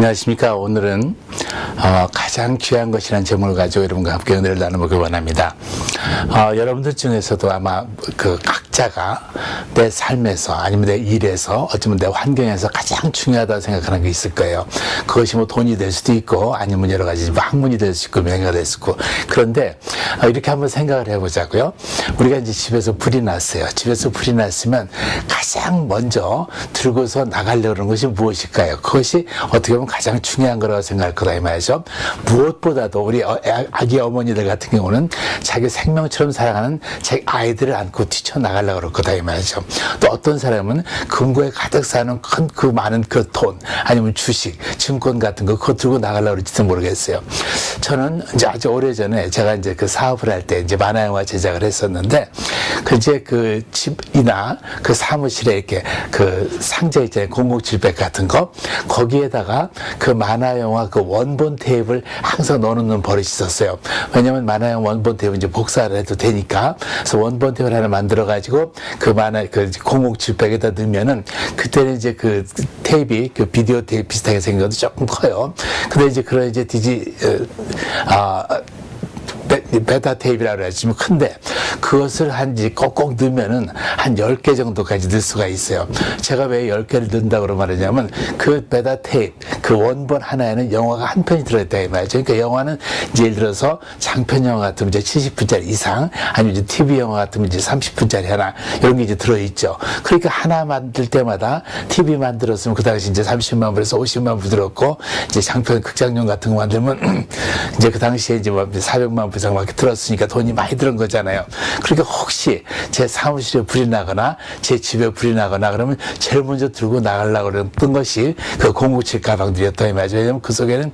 안녕하십니까. 오늘은 가장 귀한 것이라는 제목을 가지고 여러분과 함께 은혜를 나누기 원합니다. 여러분들 중에서도 아마 그 각자가 내 삶에서 아니면 내 일에서 어쩌면 내 환경에서 가장 중요하다고 생각하는 게 있을 거예요. 그것이 뭐 돈이 될 수도 있고 아니면 여러 가지 학문이 될 수 있고 명예가 될 수 있고. 그런데 이렇게 한번 생각을 해보자고요. 우리가 이제 집에서 불이 났어요. 집에서 불이 났으면 가장 먼저 들고서 나가려고 하는 것이 무엇일까요? 그것이 어떻게 보면 가장 중요한 거라고 생각할 거다 이 말이죠. 무엇보다도 우리 아기 어머니들 같은 경우는 자기 생명처럼 사랑하는 자기 아이들을 안고 뛰쳐나가려고 그럴 거다 이 말이죠. 또 어떤 사람은 금고에 가득 쌓는 그 많은 그 돈 아니면 주식, 증권 같은 거 그거 들고 나가려고 그럴지도 모르겠어요. 저는 이제 아주 오래전에 제가 이제 그 사업을 할 때 이제 만화영화 제작을 했었는데 이제 그 집이나 그 사무실에 이렇게 그 상자 있잖아요. 00700 같은 거 거기에다가 그 만화영화 그 원본 테이프를 항상 넣어놓는 버릇이 있었어요. 왜냐면 만화영화 원본 테이프 이제 복사를 해도 되니까. 그래서 원본 테이프를 하나 만들어가지고 그 만화 그 00700에다 넣으면은 그때는 이제 그 테이프 그 비디오 테이프 비슷하게 생긴 것도 조금 커요. 근데 이제 그런 이제 베타 테이프라고 하지 좀 큰데 그것을 꼭꼭 넣으면은 한 10개 정도까지 넣을 수가 있어요. 제가 왜 10개를 넣는다고 그런 말이냐면 그 베타 테이프 그 원본 하나에는 영화가 한 편이 들어있다 이 말이죠. 그러니까 영화는 이제 예를 들어서 장편 영화 같으면 이제 70분짜리 이상 아니면 이제 TV 영화 같으면 이제 30분짜리 하나 이런 게 이제 들어있죠. 그러니까 하나 만들 때마다 TV 만들었으면 그 당시 이제 30만 불에서 50만 불 들었고 이제 장편 극장용 같은 거 만들면 이제 그 당시에 이제 뭐 400만 불 이상 막 들었으니까 돈이 많이 들은 거잖아요. 그러니까 혹시 제 사무실에 불이 나거나 제 집에 불이 나거나 그러면 제일 먼저 들고 나가려고 그랬던 것이 그 007 가방들이었다 이 말이죠. 왜냐면 그 속에는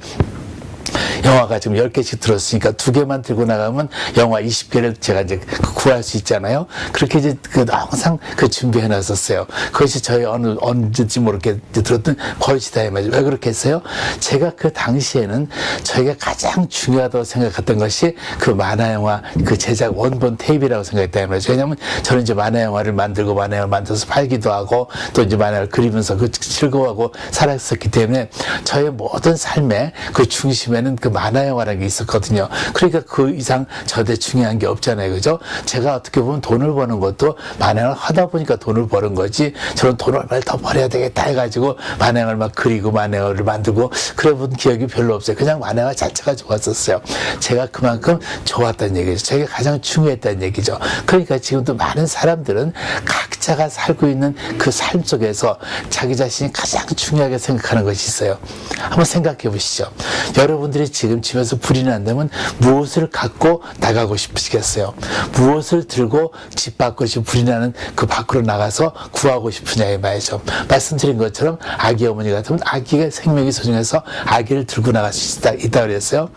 영화가 지금 10개씩 들었으니까 2개만 들고 나가면 영화 20개를 제가 이제 구할 수 있잖아요. 그렇게 이제 항상 준비해 놨었어요. 그것이 저희 언제인지 모르게 들었던 버릇이다 이 말이죠. 왜 그렇게 했어요? 제가 그 당시에는 저희가 가장 중요하다고 생각했던 것이 그 만화영화 그 제작 원본 테이프라고 생각했다 이 말이죠. 왜냐면 저는 이제 만화영화를 만들고 만화영화를 만들어서 팔기도 하고 또 이제 만화를 그리면서 그 즐거워하고 살았었기 때문에 저의 모든 삶의 그 중심에는 그 만화영화라는 게 있었거든요. 그러니까 그 이상 저한테 중요한 게 없잖아요. 그죠? 제가 어떻게 보면 돈을 버는 것도 만화영화를 하다 보니까 돈을 버는 거지 저는 돈을 얼마를 더 벌어야 되겠다 해가지고 만화영화를 막 그리고 만화영화를 만들고 그래 본 기억이 별로 없어요. 그냥 만화영화 자체가 좋았었어요. 제가 그만큼 좋았다는 얘기죠. 제가 가장 중요했다는 얘기죠. 그러니까 지금도 많은 사람들은 각자가 살고 있는 그 삶 속에서 자기 자신이 가장 중요하게 생각하는 것이 있어요. 한번 생각해 보시죠. 여러분들이 지금 집에서 불이 난다면 무엇을 갖고 나가고 싶으시겠어요? 무엇을 들고 집 밖으로 불이 나는 그 밖으로 나가서 구하고 싶으냐 이 말이죠. 말씀드린 것처럼 아기 어머니 같으면 아기가 생명이 소중해서 아기를 들고 나갈 수 있다 그랬어요.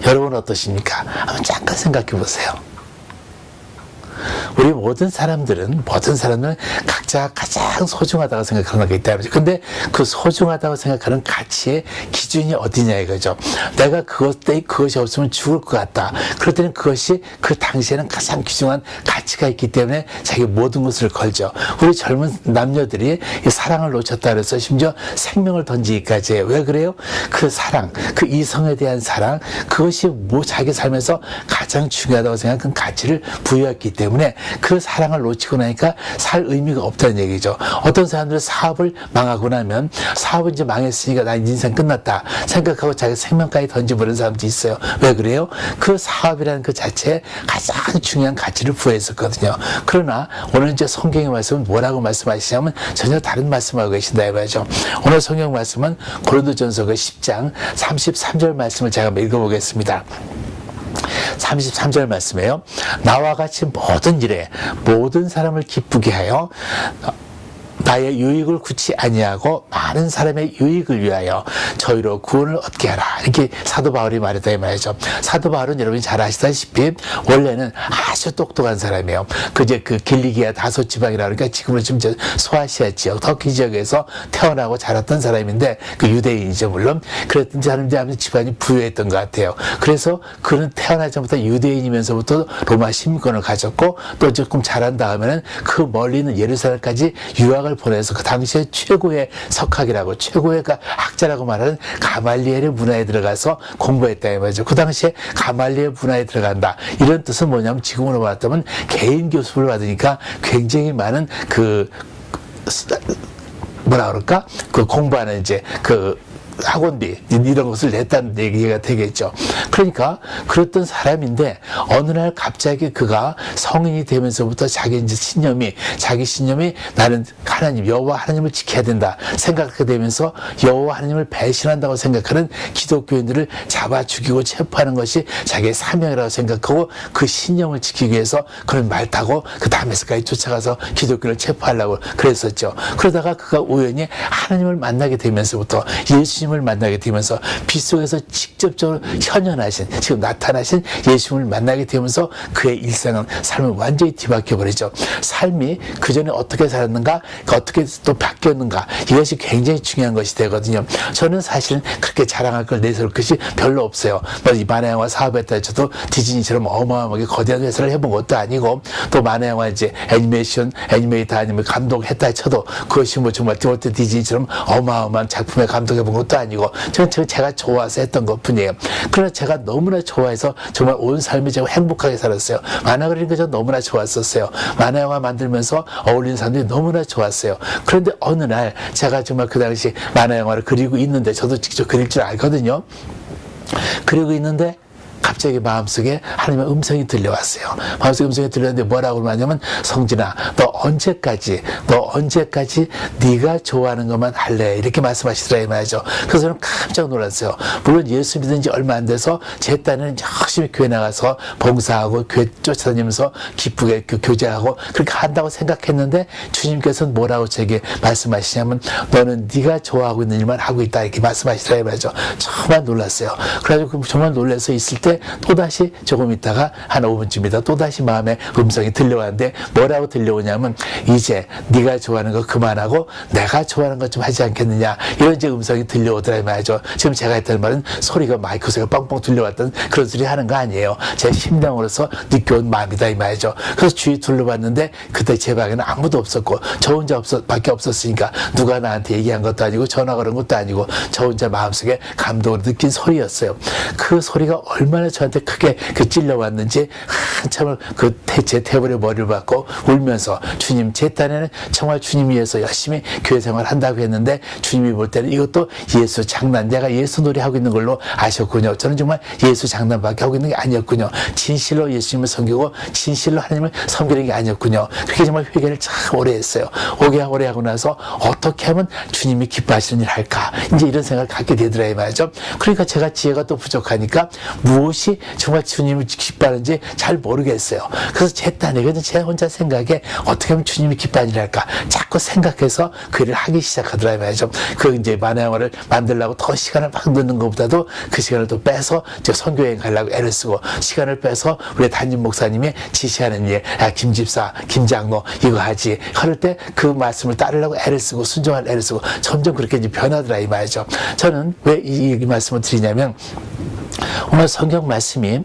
여러분 어떠십니까? 한번 잠깐 생각해 보세요. 우리 모든 사람들은 각자 가장 소중하다고 생각하는 게 있다. 근데 그 소중하다고 생각하는 가치의 기준이 어디냐 이거죠. 내가 그것이 없으면 죽을 것 같다. 그럴 때는 그것이 그 당시에는 가장 귀중한 가치가 있기 때문에 자기 모든 것을 걸죠. 우리 젊은 남녀들이 이 사랑을 놓쳤다 그래서 심지어 생명을 던지기까지 해요. 왜 그래요? 그 사랑, 그 이성에 대한 사랑, 그것이 자기 삶에서 가장 중요하다고 생각한 가치를 부여했기 때문에 그 사랑을 놓치고 나니까 살 의미가 없다는 얘기죠. 어떤 사람들은 사업을 망하고 나면 사업은 이제 망했으니까 나 인생 끝났다 생각하고 자기 생명까지 던져버리는 사람도 있어요. 왜 그래요? 그 사업이라는 그 자체에 가장 중요한 가치를 부여했었거든요. 그러나 오늘 이제 성경의 말씀은 뭐라고 말씀하시냐면 전혀 다른 말씀하고 계신다 해봐야죠. 오늘 성경 말씀은 고린도전서 그 10장 33절 말씀을 제가 읽어보겠습니다. 33절 말씀이에요. 나와 같이 모든 일에 모든 사람을 기쁘게 하여 나의 유익을 구치 아니하고 많은 사람의 유익을 위하여 저희로 구원을 얻게 하라. 이렇게 사도 바울이 말했다 이 말이죠. 사도 바울은 여러분이 잘 아시다시피 원래는 아주 똑똑한 사람이에요. 그제 그 길리기아 다소 지방이라 그러니까 지금은 좀 소아시아 지역, 터키 지역에서 태어나고 자랐던 사람인데 그 유대인이죠 물론. 그랬던 사람인데 집안이 부유했던 것 같아요. 그래서 그는 태어나자마자 유대인이면서부터 로마 시민권을 가졌고 또 조금 자란 다음에는 그 멀리 있는 예루살렘까지 유학을 유학을 보내서 그 당시에 최고의 석학이라고 최고의 학자라고 말하는 가말리엘의 문화에 들어가서 공부했다 이 말이죠. 그 당시에 가말리엘 문화에 들어간다 이런 뜻은 뭐냐면 지금으로 봤다면 개인 교습을 받으니까 굉장히 많은 뭐라 그럴까 그 공부하는 이제 학원비 이런 것을 냈다는 얘기가 되겠죠. 그러니까 그랬던 사람인데 어느 날 갑자기 그가 성인이 되면서부터 자기 신념이 나는 하나님 여호와 하나님을 지켜야 된다 생각하게 되면서 여호와 하나님을 배신한다고 생각하는 기독교인들을 잡아 죽이고 체포하는 것이 자기의 사명이라고 생각하고 그 신념을 지키기 위해서 그런 말 타고 그 다메섹까지 쫓아가서 기독교를 체포하려고 그랬었죠. 그러다가 그가 우연히 하나님을 만나게 되면서부터 예수님을 만나게 되면서 빗속에서 직접적으로 현현하신 지금 나타나신 예수님을 만나게 되면서 그의 일상은 삶을 완전히 뒤바뀌어 버리죠. 삶이 그전에 어떻게 살았는가 어떻게 또 바뀌었는가 이것이 굉장히 중요한 것이 되거든요. 저는 사실은 그렇게 자랑할 걸 내세울 것이 별로 없어요. 이 만화영화 사업했다 해도 디즈니처럼 어마어마하게 거대한 회사를 해본 것도 아니고 또 만화영화 이제 애니메이터 아니면 감독했다 쳐도 그것이 뭐 정말 디월트 디즈니처럼 어마어마한 작품에 감독해본 것도 아니고 저는 제가 좋아서 했던 것뿐이에요. 그러나 제가 너무나 좋아해서 정말 온 삶이 제가 행복하게 살았어요. 만화 그리는 게 저 너무나 좋았었어요. 만화 영화 만들면서 어울리는 사람들이 너무나 좋았어요. 그런데 어느 날 제가 정말 그 당시 만화 영화를 그리고 있는데 저도 직접 그릴 줄 알거든요. 그리고 있는데 갑자기 마음속에 하나님의 음성이 들려왔어요. 마음속에 음성이 들렸는데 뭐라고 하냐면 성진아 너 언제까지 네가 좋아하는 것만 할래 이렇게 말씀하시더라 이 말이죠. 그래서 저는 깜짝 놀랐어요. 물론 예수 믿은 지 얼마 안 돼서 제 딴에는 열심히 교회 나가서 봉사하고 교회 쫓아다니면서 기쁘게 교제하고 그렇게 한다고 생각했는데 주님께서는 뭐라고 제게 말씀하시냐면 너는 네가 좋아하고 있는 일만 하고 있다 이렇게 말씀하시더라 이 말이죠. 정말 놀랐어요. 그래가지고 정말 놀라서 있을 때 또다시 조금 있다가 한 5분쯤이다 또다시 마음에 음성이 들려왔는데 뭐라고 들려오냐면 이제 네가 좋아하는 거 그만하고 내가 좋아하는 것 좀 하지 않겠느냐 이런 이제 음성이 들려오더라 이 말이죠. 지금 제가 했던 말은 소리가 마이크 소리가 뻥뻥 들려왔던 그런 소리 하는 거 아니에요. 제 심령으로서 느껴온 마음이다 이 말이죠. 그래서 주위 둘러봤는데 그때 제 방에는 아무도 없었고 저 혼자 밖에 없었으니까 누가 나한테 얘기한 것도 아니고 전화 걸은 것도 아니고 저 혼자 마음속에 감동을 느낀 소리였어요. 그 소리가 얼마나 저한테 크게 찔려왔는지 한참을 제 태블에 머리를 박고 울면서 주님 제 딴에는 정말 주님 위해서 열심히 교회 생활 한다고 했는데 주님이 볼 때는 이것도 예수 장난 내가 예수 놀이 하고 있는 걸로 아셨군요. 저는 정말 예수 장난밖에 하고 있는 게 아니었군요. 진실로 예수님을 섬기고 진실로 하나님을 섬기는 게 아니었군요. 그렇게 정말 회개를 참 오래 했어요. 오래 하고 나서 어떻게 하면 주님이 기뻐하시는 일을 할까 이제 이런 생각을 갖게 되더라 이 말이죠. 그러니까 제가 지혜가 또 부족하니까 무엇이 정말 주님을 기뻐하는지 잘 모르겠어요. 그래서 제 딴에거든 제 혼자 생각에 어떻게 하면 주님이 기뻐하는 일을 할까 자꾸 생각해서 그 일을 하기 시작하더라 이 말이죠. 그 이제 만화 영화를 만들려고 더 시간을 막 넣는 것보다도 그 시간을 또 빼서 이제 선교여행 가려고 애를 쓰고 시간을 빼서 우리 담임 목사님이 지시하는 일, 김 집사, 김 장로 이거 하지. 그럴 때 그 말씀을 따르려고 애를 쓰고 순종할 애를 쓰고 점점 그렇게 이제 변하더라 이 말이죠. 저는 왜 이 말씀을 드리냐면 오늘 성경 말씀이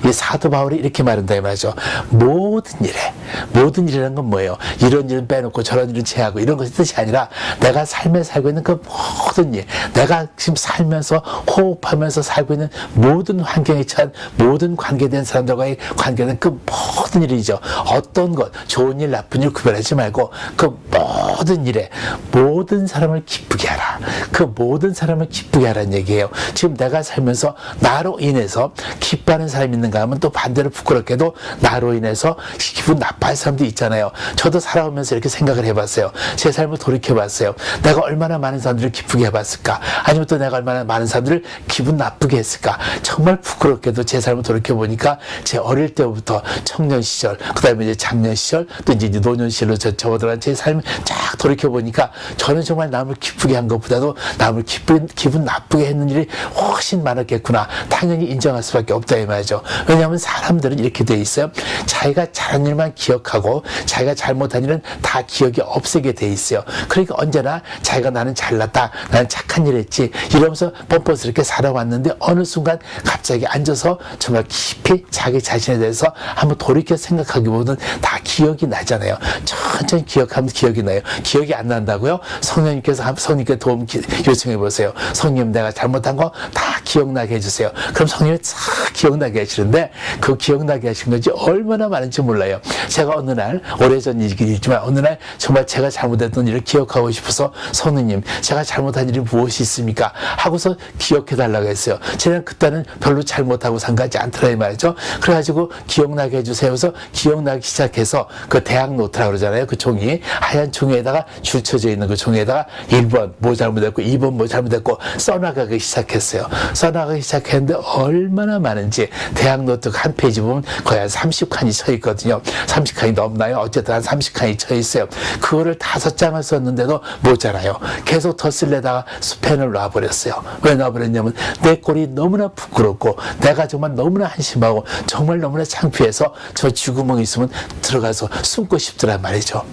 이 사도 바울이 이렇게 말한다 이 말이죠. 모든 일이라는 건 뭐예요? 이런 일은 빼놓고 저런 일은 제하고 이런 것이 뜻이 아니라 내가 삶에 살고 있는 그 모든 일, 내가 지금 살면서 호흡하면서 살고 있는 모든 환경에 처한 모든 관계된 사람들과의 관계는 그 모든 일이죠. 어떤 것, 좋은 일, 나쁜 일 구별하지 말고 그 모든 일에 모든 사람을 기쁘게 하라. 그 모든 사람을 기쁘게 하라는 얘기예요. 지금 내가 살면서 나로 인해서 기뻐하는 사람이 있는가 하면 또 반대로 부끄럽게도 나로 인해서 기분 나빠할 사람도 있잖아요. 저도 살아오면서 이렇게 생각을 해봤어요. 제 삶을 돌이켜봤어요. 내가 얼마나 많은 사람들을 기쁘게 해봤을까? 아니면 또 내가 얼마나 많은 사람들을 기분 나쁘게 했을까? 정말 부끄럽게도 제 삶을 돌이켜보니까 제 어릴 때부터 청년 시절, 그 다음에 이제 장년 시절, 또 이제 노년 시절로 접어들어간 제 삶을 쫙 돌이켜보니까 저는 정말 남을 기쁘게 한 것보다도 남을 기분 나쁘게 했는 일이 훨씬 훨씬 많았겠구나. 당연히 인정할 수밖에 없다 이 말이죠. 왜냐하면 사람들은 이렇게 돼 있어요. 자기가 잘한 일만 기억하고 자기가 잘못한 일은 다 기억이 없애게 돼 있어요. 그러니까 언제나 자기가 나는 잘났다, 나는 착한 일 했지 이러면서 뻔뻔스럽게 살아왔는데 어느 순간 갑자기 앉아서 정말 깊이 자기 자신에 대해서 한번 돌이켜 생각하기보다는 다 기억이 나잖아요. 천천히 기억하면 기억이 나요. 기억이 안 난다고요? 성령님께 도움 요청해 보세요. 성령님, 내가 잘못한 거 다 기억나게 해주세요. 그럼 성령님이 싹 기억나게 하시는데 그 기억나게 하신 건지 얼마나 많은지 몰라요. 제가 어느 날, 오래전 일이지만 어느 날 정말 제가 잘못했던 일을 기억하고 싶어서 성령님, 제가 잘못한 일이 무엇이 있습니까? 하고서 기억해 달라고 했어요. 제가 그때는 별로 잘못하고 상관하지 않더라 이 말이죠. 그래가지고 기억나게 해주세요. 그래서 기억나기 시작해서 그 대학 노트라고 그러잖아요. 그 종이, 하얀 종이에다가 줄 쳐져 있는 그 종이에다가 1번 뭐 잘못했고 2번 뭐 잘못했고 써나가기 시작했어요. 써나가기 시작했는데 얼마나 많은지 대학 노트 한 페이지 보면 거의 한 30칸이 쳐 있거든요. 30칸이 넘나요? 어쨌든 한 30칸이 쳐 있어요. 그거를 5장을 썼는데도 모자라요. 계속 더 쓸려다가 스펜을 놔버렸어요. 왜 놔버렸냐면 내 꼴이 너무나 부끄럽고 내가 정말 너무나 한심하고 정말 너무나 창피해서 저 쥐구멍이 있으면 들어가서 숨고 싶더란 말이죠.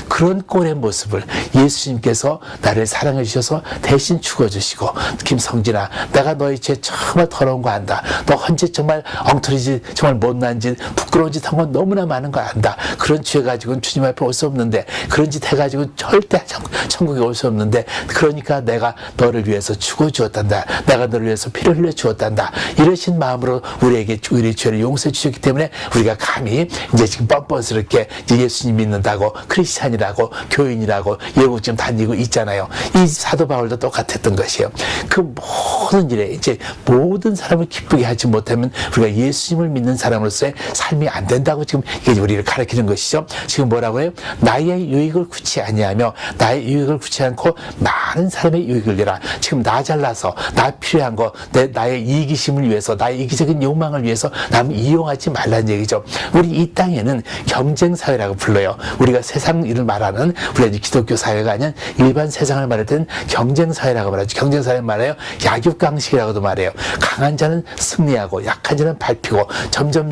그런 꼴의 모습을 예수님께서 나를 사랑해 주셔서 대신 죽어주시고, 김성진아, 내가 너의 죄 정말 더러운 거 안다. 너 헌짓 정말 엉터리 짓, 정말 못난 짓, 부끄러운 짓 한 건 너무나 많은 거 안다. 그런 죄 가지고는 주님 앞에 올 수 없는데, 그런 짓 해가지고는 절대 천국에 올 수 없는데, 그러니까 내가 너를 위해서 죽어주었단다. 내가 너를 위해서 피를 흘려 주었단다. 이러신 마음으로 우리에게 우리 죄를 용서해 주셨기 때문에 우리가 감히 이제 지금 뻔뻔스럽게 예수님 믿는다고 크리스찬이라고 교인이라고 예국좀 다니고 있잖아요. 이 사도 바울도 똑같았던 것이에요. 그 모든 일에 이제 모든 사람을 기쁘게 하지 못하면 우리가 예수님을 믿는 사람으로서의 삶이 안 된다고 지금 이게 우리를 가르치는 것이죠. 지금 뭐라고 해요? 나의 유익을 구치 아니하며 나의 유익을 구치 않고 많은 사람의 유익을 위하라. 지금 나 잘나서 나 필요한 거 나의 이기심을 위해서 나의 이기적인 욕망을 위해서 남을 이용하지 말라는 얘기죠. 우리 이 땅에는 경쟁사회라고 불러요. 우리가 세상 일을 말하는 우리가 이제 기독교 사회가 아닌 일반 세상을 말할 때는 경쟁사회라고 말하죠. 경쟁사회 말해요. 약육강식이라고도 말해요. 강한 자는 승리하고 약한 자는 밟히고 점점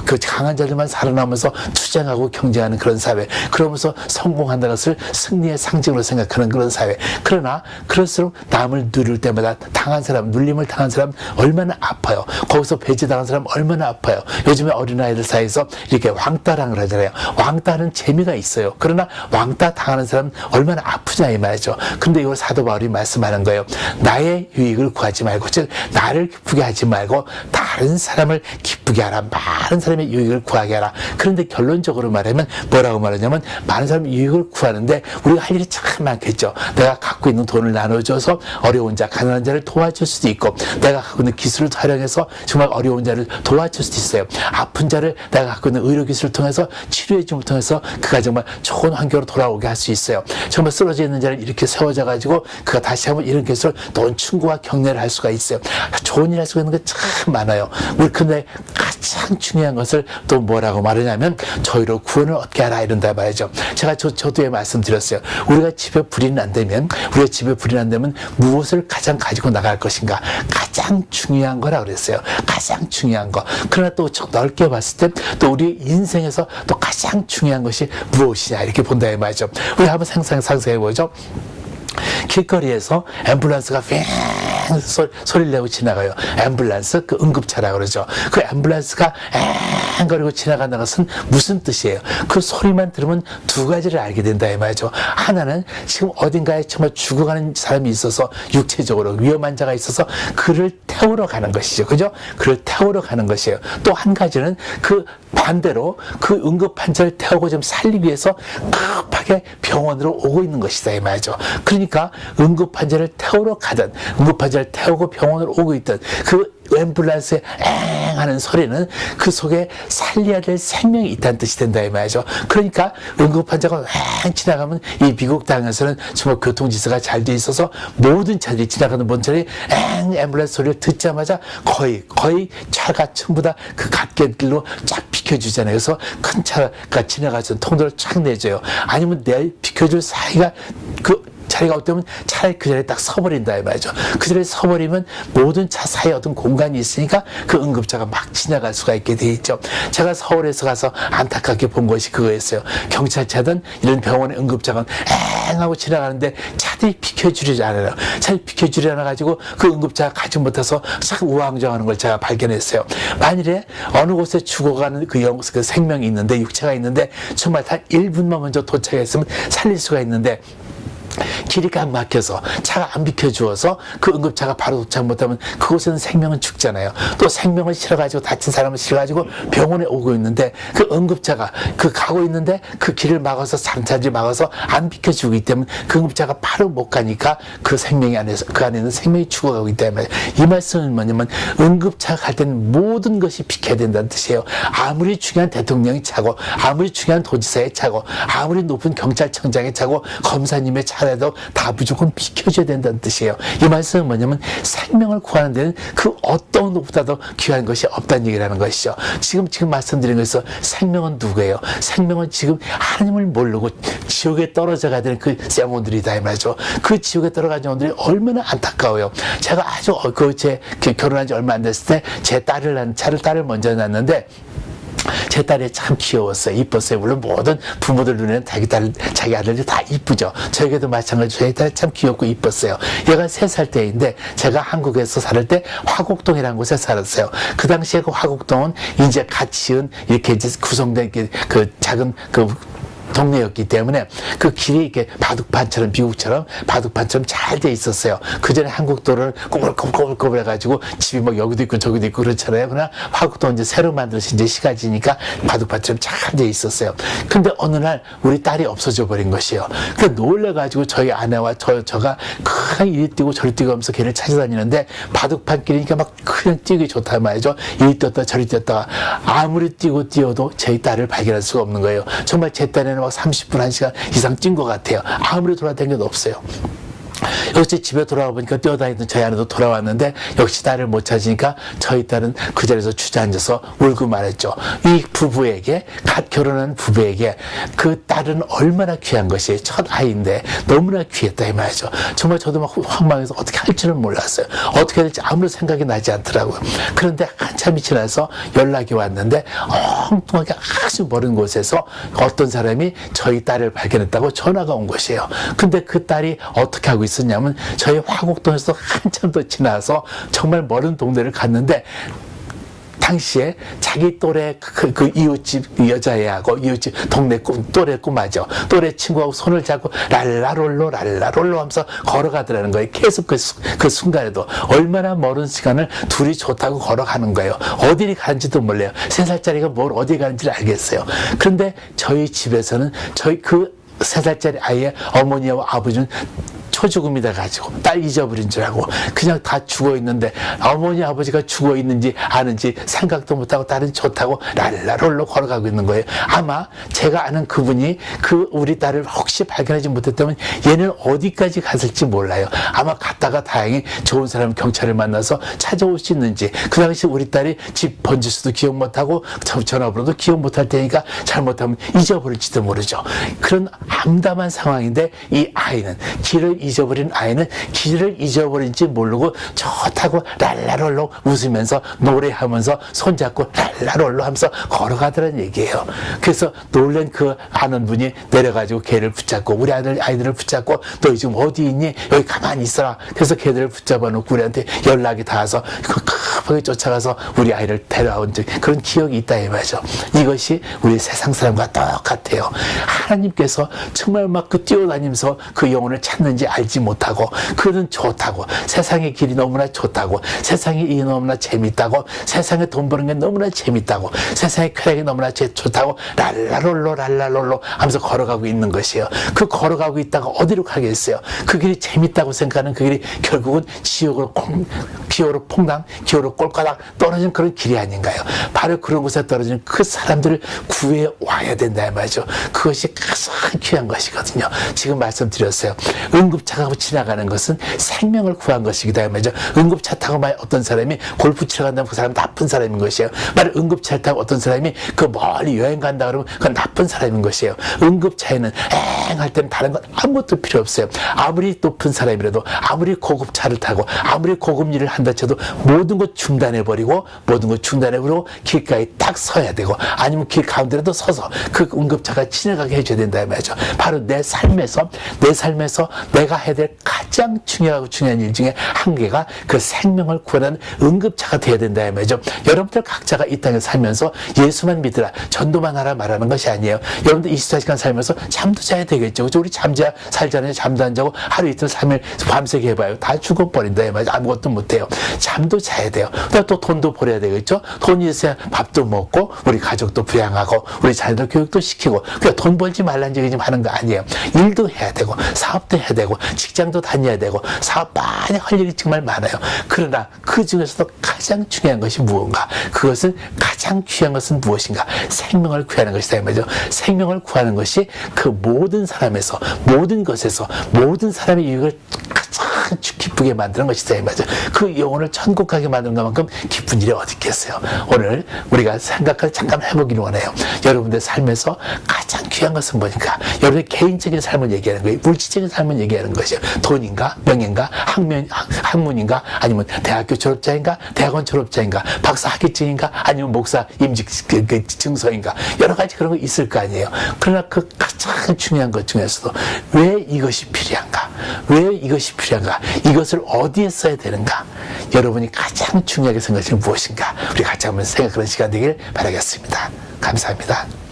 그 강한 자들만 살아남으면서 투쟁하고 경쟁하는 그런 사회. 그러면서 성공한다는 것을 승리의 상징으로 생각하는 그런 사회. 그러나 그럴수록 남을 누릴 때마다 당한 사람, 눌림을 당한 사람 얼마나 아파요. 거기서 배제당한 사람 얼마나 아파요. 요즘에 어린아이들 사이에서 이렇게 왕따랑을 하잖아요. 왕따는 재미가 있어요. 그러나 왕따 당하는 사람 얼마나 아프냐 이 말이죠. 근데 이걸 사도 바울이 말씀하는 거예요. 나의 유익을 구하지 말고, 즉 나를 기쁘게 하지 말고 다른 사람을 기쁘게 하라. 많은 사람의 유익을 구하게 하라. 그런데 결론적으로 말하면 뭐라고 말하냐면, 많은 사람의 유익을 구하는데 우리가 할 일이 참 많겠죠. 내가 갖고 있는 돈을 나눠줘서 어려운 자, 가난한 자를 도와줄 수도 있고, 내가 갖고 있는 기술을 활용해서 정말 어려운 자를 도와줄 수도 있어요. 아픈 자를 내가 갖고 있는 의료 기술을 통해서 치료해줌을 통해서 그가 정말 좋은 환경으로 돌아오게 할 수 있어요. 정말 쓰러져 있는 자를 이렇게 세워져 가지고 그가 다시 한번 이런 것을 또 충고와 격려를 할 수가 있어요. 좋은 일 할 수가 있는 게 참 많아요. 우리 근데 가장 중요한 것을 또 뭐라고 말하냐면 저희로 구원을 얻게 하라 이런다 말이죠. 제가 저도에 말씀드렸어요. 우리가 집에 불이 난다면 무엇을 가장 가지고 나갈 것인가? 가장 중요한 거라 그랬어요. 가장 중요한 거. 그러나 또 넓게 봤을 때 또 우리 인생에서 또 가장 중요한 것이 무엇이냐 이렇게 본다 이 말이죠. 우리 한번 상상해 보죠. 길거리에서 앰뷸런스가 뱅 소리를 내고 지나가요. 앰뷸런스, 그 응급차라고 그러죠. 그 앰뷸런스가 엥 거리고 지나간다는 것은 무슨 뜻이에요? 그 소리만 들으면 두 가지를 알게 된다 이 말이죠. 하나는 지금 어딘가에 정말 죽어가는 사람이 있어서 육체적으로 위험한 자가 있어서 그를 태우러 가는 것이죠. 그죠? 그를 태우러 가는 것이에요. 또 한 가지는 그 반대로 그 응급환자를 태우고 좀 살리기 위해서 급하게 병원으로 오고 있는 것이다 이 말이죠. 그러니까 응급환자를 태우러 가든 응급환자를 태우고 병원으로 오고 있든 그 앰뷸런스의 엥 하는 소리는 그 속에 살려야 될 생명이 있다는 뜻이 된다 이 말이죠. 그러니까 응급환자가 엥 지나가면 이 미국 땅에서는 정말 교통질서가 잘 돼 있어서 모든 차들이 지나가는 본차들이 엥 앰뷸런스 소리를 듣자마자 거의 차가 전부 다 그 갓길로 쫙 비켜주잖아요. 그래서 큰 차가 지나가서 통로를 쫙 내줘요. 아니면 내 비켜줄 사이가 그 자리가 없다면 차라리 그 자리에 딱 서버린다 이 말이죠. 그 자리에 서버리면 모든 차 사이에 어떤 공간이 있으니까 그 응급차가 막 지나갈 수가 있게 돼 있죠. 제가 서울에서 가서 안타깝게 본 것이 그거였어요. 경찰차든 이런 병원의 응급차가 엥 하고 지나가는데 차들이 비켜주지 않아요. 차들이 비켜주지 않아가지고 그 응급차가 가지 못해서 싹 우왕좌왕하는 걸 제가 발견했어요. 만일에 어느 곳에 죽어가는 그 생명이 있는데, 육체가 있는데 정말 단 1분만 먼저 도착했으면 살릴 수가 있는데, 길이 꽉 막혀서 차가 안 비켜주어서 그 응급차가 바로 도착 못하면 그곳에는 생명은 죽잖아요. 또 생명을 실어가지고 다친 사람을 실어가지고 병원에 오고 있는데 그 응급차가 그 가고 있는데 그 길을 막아서 상차들이 막아서 안 비켜주기 때문에 그 응급차가 바로 못 가니까 그 생명이 안에서 그 안에는 생명이 죽어가고 있다 말이에요. 이 말씀은 뭐냐면 응급차가 갈 때는 모든 것이 비켜야 된다는 뜻이에요. 아무리 중요한 대통령이 차고 아무리 중요한 도지사의 차고 아무리 높은 경찰청장의 차고 검사님의 차 에도 다 무조건 비켜줘야 된다는 뜻이에요. 이 말씀은 뭐냐면 생명을 구하는 데는 그 어떤 것보다도 귀한 것이 없다는 얘기라는 것이죠. 지금 말씀드린 것에서 생명은 누구예요? 생명은 지금 하나님을 모르고 지옥에 떨어져 가야 되는 그 영혼들이다 이 말이죠. 그 지옥에 떨어간 영혼들이 얼마나 안타까워요. 제가 아주 제 결혼한 지 얼마 안 됐을 때 제 딸을 먼저 낳았는데 제 딸이 참 귀여웠어요. 이뻤어요. 물론 모든 부모들 눈에는 자기 아들이 다 이쁘죠. 저에게도 마찬가지로 저희 딸이 참 귀엽고 이뻤어요. 얘가 3살 때인데 제가 한국에서 살 때 화곡동이라는 곳에 살았어요. 그 당시에 그 화곡동은 이제 갓 지은 이렇게 구성된 그 작은 동네였기 때문에 그 길이 이렇게 바둑판처럼 미국처럼 바둑판처럼 잘 돼 있었어요. 그 전에 한국도를 꼬불꼬불 해가지고 집이 뭐 여기도 있고 저기도 있고 그렇잖아요. 그러나 화곡도 이제 새로 만들어진 이제 시가지니까 바둑판처럼 잘 돼 있었어요. 근데 어느 날 우리 딸이 없어져 버린 것이에요. 그 놀래가지고 저희 아내와 저가 그냥 이리 뛰고 저리 뛰고 하면서 걔를 찾아다니는데 바둑판 길이니까 막 그냥 뛰기 좋단 말이죠. 이리 뛰었다 저리 뛰었다가 아무리 뛰어도 저희 딸을 발견할 수가 없는 거예요. 정말 제 딴에는 막 30분, 1시간 이상 뛴 것 같아요. 아무리 돌아다녀도 없어요. 역시 집에 돌아와 보니까 뛰어다니던 저희 아내도 돌아왔는데 역시 딸을 못 찾으니까 저희 딸은 그 자리에서 주저앉아서 울고 말했죠. 이 부부에게, 갓 결혼한 부부에게 그 딸은 얼마나 귀한 것이 첫 아이인데 너무나 귀했다 이 말이죠. 정말 저도 막 황망해서 어떻게 할 줄은 몰랐어요. 어떻게 해야 될지 아무런 생각이 나지 않더라고요. 그런데 한참이 지나서 연락이 왔는데 엉뚱하게 아주 먼 곳에서 어떤 사람이 저희 딸을 발견했다고 전화가 온 것이에요. 근데 그 딸이 어떻게 하고 있었냐면 저희 화곡동에서 한참 더 지나서 정말 먼 동네를 갔는데 당시에 자기 또래 그 이웃집 여자애하고 이웃집 동네 또래 꼬마죠. 또래 친구하고 손을 잡고 랄라롤로 하면서 걸어가더라는 거예요. 계속 그 순간에도 얼마나 먼 시간을 둘이 좋다고 걸어가는 거예요. 어디를 가는지도 몰라요. 3살짜리가 뭘 어디 가는지를 알겠어요. 그런데 저희 집에서는 저희 그 3살짜리 아이의 어머니와 아버지는 초죽음이다 가지고 딸 잊어버린 줄 알고 그냥 다 죽어 있는데 어머니 아버지가 죽어 있는지 아는지 생각도 못하고 딸은 좋다고 랄라롤로 걸어가고 있는 거예요. 아마 제가 아는 그분이 그 우리 딸을 혹시 발견하지 못했다면 얘는 어디까지 갔을지 몰라요. 아마 갔다가 다행히 좋은 사람 경찰을 만나서 찾아올 수 있는지 그 당시 우리 딸이 집 번지수도 기억 못하고 전화번호도 기억 못할 테니까 잘못하면 잊어버릴지도 모르죠. 그런 암담한 상황인데 이 아이는 길을 잊어버린 아이는 길을 잊어버린지 모르고 좋다고 랄라롤로 웃으면서 노래하면서 손잡고 랄라롤로 하면서 걸어가더라는 얘기예요. 그래서 놀란 그 아는 분이 내려가지고 걔를 붙잡고 우리 아이들을 붙잡고 너 지금 어디 있니? 여기 가만히 있어라. 그래서 걔들을 붙잡아 놓고 우리한테 연락이 닿아서 급하게 쫓아가서 우리 아이를 데려온 그런 기억이 있다 이 말이죠. 이것이 우리 세상 사람과 똑같아요. 하나님께서 정말 막 그 뛰어다니면서 그 영혼을 찾는지 알지 못하고 그는 좋다고 세상의 길이 너무나 좋다고 세상의 일이 너무나 재밌다고 세상에 돈 버는 게 너무나 재밌다고 세상의 쾌락이 너무나 좋다고 랄라롤로 하면서 걸어가고 있는 것이에요. 그 걸어가고 있다가 어디로 가겠어요? 그 길이 재밌다고 생각하는 그 길이 결국은 지옥으로 폭락, 기어로 꼴까닥 떨어진 그런 길이 아닌가요? 바로 그런 곳에 떨어진 그 사람들을 구해 와야 된다 말이죠. 그것이 가장 귀한 것이거든요. 지금 말씀드렸어요. 응급차가 지나가는 것은 생명을 구한 것이기도 말이죠. 응급차 타고 만약 어떤 사람이 골프 치러 간다면 그 사람은 나쁜 사람인 것이에요. 만약 응급차를 타고 어떤 사람이 그 멀리 여행 간다 그러면 그건 나쁜 사람인 것이에요. 응급차에는 할 때는 다른 건 아무것도 필요 없어요. 아무리 높은 사람이라도, 아무리 고급차를 타고, 아무리 고급 일을 한다 쳐도 모든 것 중단해버리고, 길가에 딱 서야 되고, 아니면 길 가운데라도 서서 그 응급차가 지나가게 해줘야 된다 말이죠. 바로 내 삶에서 내가 해야 될 가장 중요한 일 중에 한 개가 그 생명을 구하는 응급차가 돼야 된다 말이죠. 여러분들 각자가 이 땅에 살면서 예수만 믿으라, 전도만 하라 말하는 것이 아니에요. 여러분들 24시간 살면서 잠도 자야 되겠죠. 그렇죠? 우리 살잖아요. 잠도 안 자고 하루 이틀 3일 밤새게 해봐요. 다 죽어버린다 말이죠. 아무것도 못해요. 잠도 자야 돼요. 또 돈도 벌어야 되겠죠. 돈이 있어야 밥도 먹고 우리 가족도 부양하고 우리 자녀들 교육도 시키고. 그러니까 돈 벌지 말라는 얘기 좀 하는 거 아니에요. 일도 해야 되고 사업도 해야 되고 직장도 다녀야 되고 사업 많이 할 일이 정말 많아요. 그러나 그 중에서도 가장 중요한 것이 무엇인가? 그것은 가장 귀한 것은 무엇인가? 생명을 구하는 것이다 말이죠. 생명을 구하는 것이 그 모든 사람에서, 모든 것에서, 모든 사람의 유익을 가장 기쁘게 만드는 것이다 말이죠. 그 영혼을 천국 가게 만드는 것만큼 기쁜 일이 어디 있겠어요. 오늘 우리가 생각을 잠깐 해보기를 원해요. 여러분들 삶에서 가장 귀한 것은 뭐니까? 여러분의 개인적인 삶을 얘기하는 거예요. 물질적인 삶을 얘기하는 것이에요. 돈인가? 명예인가? 학문인가? 아니면 대학교 졸업자인가? 대학원 졸업자인가? 박사 학위증인가? 아니면 목사 임직 증서인가? 여러 가지 그런 거 있을 거 아니에요. 그러나 그 가장 중요한 것 중에서도 왜 이것이 필요한가? 왜 이것이 필요한가? 이것을 어디에 써야 되는가? 여러분이 가장 중요하게 생각하시는 무엇인가? 우리 같이 한번 생각하는 시간 되길 바라겠습니다. 감사합니다.